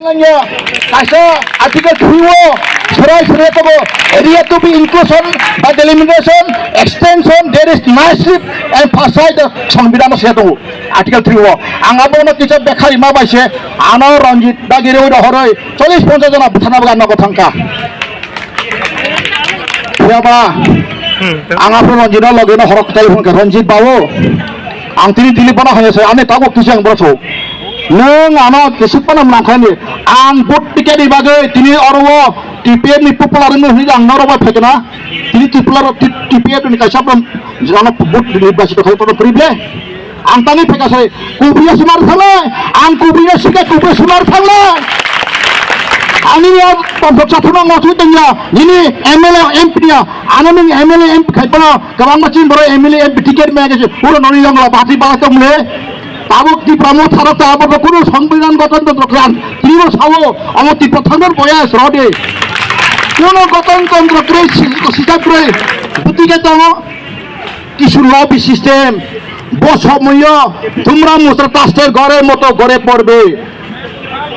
Article 3 area to be inclusion by delimitation, extension, there is massive and passage সংবিধান সেতু Article 3 আঙাবনো কিছু বেখারি মা বাইছে আনো রঞ্জিত দাগিরে ওই হরই 40-50 জন থানা বাগান নগথাঙ্কা ফিয়াবা আঙাবো রঞ্জিত লগেনো হরক টেলিফোনকে রঞ্জিত বাবু आं तिनि दिलिपना होयसे आने ताको किसे आं ब्रसो नों आना केसिपना नाखानि आं भोट टिकेट बागै तिनि अरव टिपिएफ नि पपुलार नि हिज आं नरबा फेकना तिनि टिपिएफ नि काइसाब जाना भोट निर्वाचित खाइ पन प्रिबले आं तानि फेकासै कुबिया सुमार थांले आं कुबिया सिका कुबे सुमार थांले आंनि पम्पसा थुना मसु दंया निनि एमएलए एमपीया आनो नों एमएलए एमपी खाइपना गोबां मानसि बर एमएलए एमपी टिकेट मेगेसे पुरो ननि जंगला बाति बालातमले ताबुक ति प्रमोद थारता आबो कोनो संविधान गणतन्त्र क्रान तिनिबो सावो अमति प्रथमर बयास रदे कोनो गणतन्त्र क्रे सिस्टेम क्रे बुतिके तङ किछु लबी सिस्टेम बसमय तुमरा मुस्त्र टास्टेर गरे मतो गरे पड़बे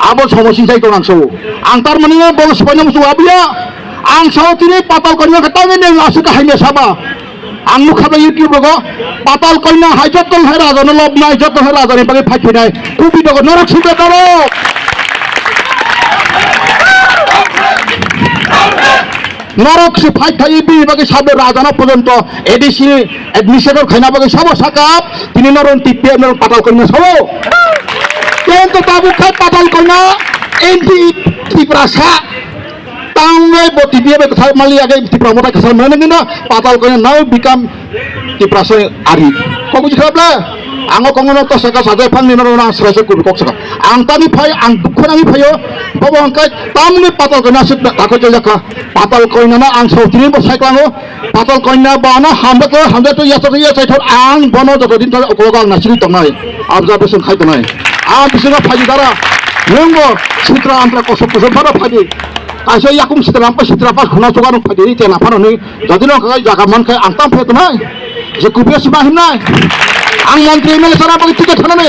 आबो समस्या जाय दंसो आं तार माने बल सबायनो मुसु आबिया आं सावतिनि पाताल कन्या खतामे ने आसु काहायने साबा आं नुखाबा इउटिउब रग पाताल कन्या हाइजतल है राजन लब नाय जत है राजन बागे फाइफिनाय कुबि दग नरक सिदा करो नरक से फाइट थाई बि बागे साबे राजाना पर्यंत एडिसि एडमिनिस्ट्रेटर खाइना बागे सब साकाप तिनि नरन टिपिए नरन पाताल कन्या सबो কিন্তু তাবুখাত পাতাল কইনা এমপি ত্রিপুরাসা তাংনে বটিবিয়ে কথা মালি আগে ত্রিপুরা মতা কাছে মানে কিন্তু পাতাল কইনা নাও বিকাম ত্রিপুরাসা আরি কবুজি খাবলা आङो कंगनो तो सका साजे फांनि नरना आश्रयसे कुबि कक्सका आं तानि फाय आं दुखनानि फायो बाबा अंकाय तामनि पाताल कइना सिद दाखो जका पाताल कइना आं सौतिनि बसायक्लाङो पाताल कइना बाना हामदो तो यासो यासो आं बनो जतो दिन अकलगा नासिरि तंनाय ऑब्जर्वेशन खायतनाय आं बिसोर फायदि दारा नंगो सित्रा आंत्रा कसब कसब बारा फायदि कासे याकुम सित्रा आंपा सित्रा पास खुना जगानो फायदि तेना फाननि जदिनो खाय जागा मानखाय आं ताम फेतनाय जे कुबिया सिमा हिनाय आं मंत्री एमएलए सारा बागे टिकेट थानानै